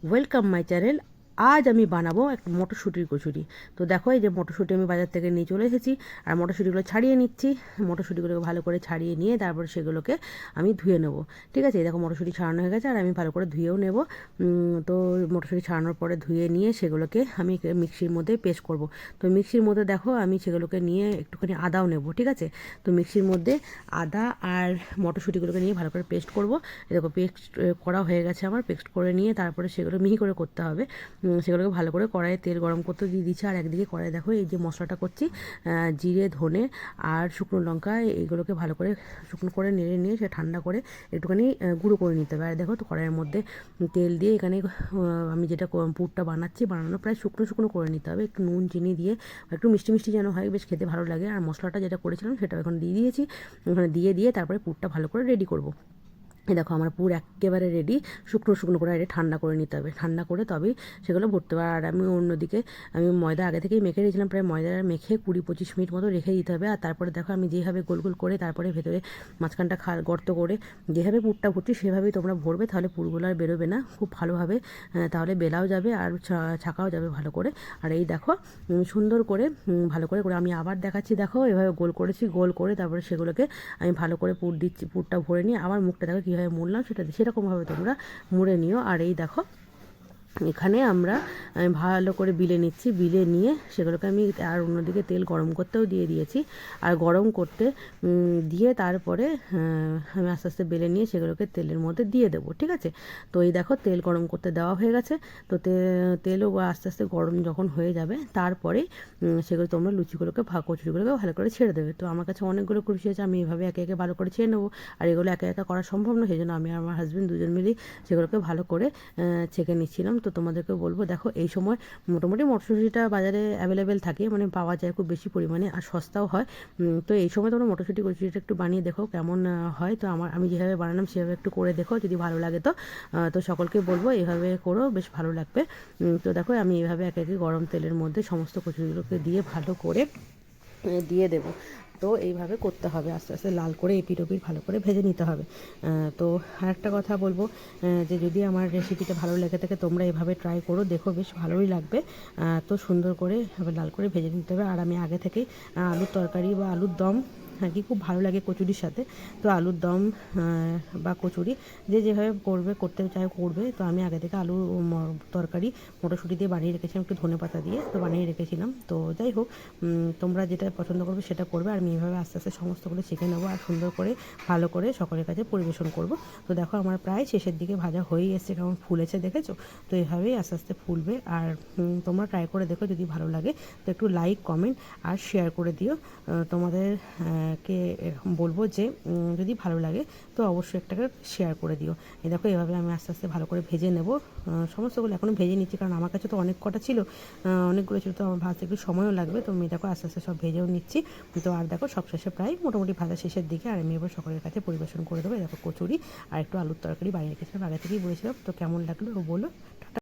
Welcome my channel. আজ আমি বানাবো একটা মটরশুঁটির কচুরি। তো দেখো, এই যে মটরশুঁটি আমি বাজার থেকে নিয়ে চলে এসেছি, আর মটরশুঁটিগুলো ছাড়িয়ে নিচ্ছি। মটরশুঁটিগুলোকে ভালো করে ছাড়িয়ে নিয়ে তারপর সেগুলোকে আমি ধুয়ে নেব। ঠিক আছে, এই দেখো মটরশুঁটি ছাড়ানো হয়ে গেছে, আর আমি ভালো করে ধুয়েও নেব। তো মটরশুঁটি ছাড়ানোর পরে ধুয়ে নিয়ে সেগুলোকে আমি মিক্সির মধ্যে পেস্ট করব। তো মিক্সির মধ্যে দেখো আমি সেগুলোকে নিয়ে একটুখানি আদাও নেব। ঠিক আছে, তো মিক্সির মধ্যে আদা আর মটরশুঁটিগুলোকে নিয়ে ভালো করে পেস্ট করব। দেখো পেস্ট করা হয়ে গেছে আমার। পেস্ট করে নিয়ে তারপরে সেগুলো মিহি করে করতে হবে। সেগুলোকে ভালো করে কড়াইয়ে তেল গরম করতে দিয়ে দিচ্ছি, আর একদিকে কড়াই দেখো এই যে মশলাটা করছি, জিরে, ধনে আর শুকনো লঙ্কা, এইগুলোকে ভালো করে শুকনো করে নেড়ে নিয়ে সে ঠান্ডা করে একটুখানি গুঁড়ো করে নিতে হবে। আর দেখো তো কড়াইয়ের মধ্যে তেল দিয়ে এখানে আমি যেটা পুরটা বানাচ্ছি, বানানো প্রায় শুকনো শুকনো করে নিতে হবে। একটু নুন চিনি দিয়ে একটু মিষ্টি মিষ্টি যেন হয়, বেশ খেতে ভালো লাগে। আর মশলাটা যেটা করেছিলাম সেটা এখন দিয়ে দিয়েছি। ওখানে দিয়ে তারপরে পুরটা ভালো করে রেডি করব। এই দেখো আমার পুর একেবারে রেডি। শুকনো শুকনো করে এটা ঠান্ডা করে নিতে হবে, ঠান্ডা করে তবেই সেগুলো ভরতে হবে। আর আমি অন্যদিকে ময়দা আগে থেকেই মেখে রেখেছিলাম, প্রায় ময়দা মেখে 20-25 মিনিট মতো রেখে দিতে হবে। আর তারপরে দেখো আমি যেভাবে গোল গোল করে তারপরে ভেতরে মাঝখানটা গর্ত করে যেভাবে পুরটা ভরছি সেভাবেই তোমরা ভরবে, তাহলে পুরগুলো আর বেরোবে না খুব ভালোভাবে। তাহলে বেলাও যাবে আর ছাকাও যাবে ভালো করে। আর এই দেখো সুন্দর করে ভালো করে করে আমি আবার দেখাচ্ছি। দেখো এভাবে গোল করেছি, গোল করে তারপরে সেগুলোকে আমি ভালো করে পুর দিচ্ছি। পুরটা ভরে নিয়ে আবার মুখটা দেখো কীভাবে মুড়লাম, সেরকমভাবে তোমরা মুড়ে নিও। আর এই দেখো এখানে আমরা ভালো করে বিলে নিচ্ছি, বিলে নিয়ে সেগুলোকে আমি আর অন্যদিকে তেল গরম করতেও দিয়ে দিয়েছি। আর গরম করতে দিয়ে তারপরে আমি আস্তে আস্তে বেলে নিয়ে সেগুলোকে তেলের মধ্যে দিয়ে দেবো। ঠিক আছে, তো এই দেখো তেল গরম করতে দেওয়া হয়ে গেছে। তো তেলও আস্তে আস্তে গরম যখন হয়ে যাবে তারপরে সেগুলো তোমরা লুচিগুলোকে কচুরিগুলোকে ভালো করে ছেড়ে দেবে। তো আমার কাছে অনেকগুলো কুচি আছে, আমি এইভাবে একে একে ভালো করে ছেড়ে নেবো। আর এগুলো একা একা করা সম্ভব না, সেই জন্য আমি আর আমার হাজব্যান্ড দুজন মিলেই সেগুলোকে ভালো করে ছেঁকে নিচ্ছিলাম। তো তোমাদেরকে বলবো, দেখো এই সময় মোটামুটি মটরশুঁটিটা বাজারে অ্যাভেলেবেল থাকে, মানে পাওয়া যায় খুব বেশি পরিমাণে, আর সস্তাও হয়। তো এই সময় তোমরা মটরশুঁটি কচুরিটা একটু বানিয়ে দেখো কেমন হয়। তো আমি যেভাবে বানালাম সেভাবে একটু করে দেখো, যদি ভালো লাগে তো সকলকে বলবো এইভাবে করো, বেশ ভালো লাগবে। তো দেখো আমি এইভাবে একে একে গরম তেলের মধ্যে সমস্ত কচুরিগুলোকে দিয়ে ভালো করে দিয়ে দেবো। তো এইভাবে করতে হবে, আস্তে আস্তে লাল করে এপিট ওপিট ভালো করে ভেজে নিতে হবে। তো আরেকটা কথা বলবো, যে যদি আমার রেসিপিটা ভালো লেগে থাকে তোমরা এভাবে ট্রাই করো, দেখো বেশ ভালোই লাগবে। তো সুন্দর করে লাল করে ভেজে নিতে হবে। আর আমি আগে থেকেই আলুর তরকারি বা আলুর দম আর কি খুব ভালো লাগে কচুরির সাথে। তো আলুর দম বা কচুরি যে যেভাবে করতে চায় করবে। তো আমি আগে থেকে আলু তরকারি মটরশুঁটি দিয়ে বানিয়ে রেখেছিলাম, একটু ধনেপাতা দিয়ে তো বানিয়ে রেখেছিলাম। তো যাই হোক, তোমরা যেটা পছন্দ করবে সেটা করবে। আর আমি এইভাবে আস্তে আস্তে সমস্তগুলো শিখে নেবো, আর সুন্দর করে ভালো করে সকলের কাছে পরিবেশন করব। তো দেখো আমার প্রায় শেষের দিকে ভাজা হয়েই এসছে, কেমন ফুলেছে দেখেছো। তো এইভাবেই আস্তে আস্তে ফুলবে। আর তোমরা ট্রাই করে দেখো, যদি ভালো লাগে তো একটু লাইক, কমেন্ট আর শেয়ার করে দিও। তোমাদের কে বলবো যে যদি ভালো লাগে তো অবশ্যই একটা শেয়ার করে দিও। এই দেখো এভাবে আমি আস্তে আস্তে ভালো করে ভেজে নেব। সমস্তগুলো এখনও ভেজে নিচ্ছি, কারণ আমার কাছে তো অনেক কটা ছিল, অনেকগুলো ছিল, তো আমার ভাজতে একটু সময়ও লাগবে। তো আমি দেখো আস্তে আস্তে সব ভেজেও নিচ্ছি। তো আর দেখো সব শেষে প্রায় মোটামুটি ভাজা শেষের দিকে, আর আমি এবার সকলের কাছে পরিবেশন করে দেবো। দেখো কচুরি আর একটু আলুর তরকারি বানিয়ে রেখেছিলাম, আগে থেকেই বলেছিলাম। তো কেমন লাগলো বলো।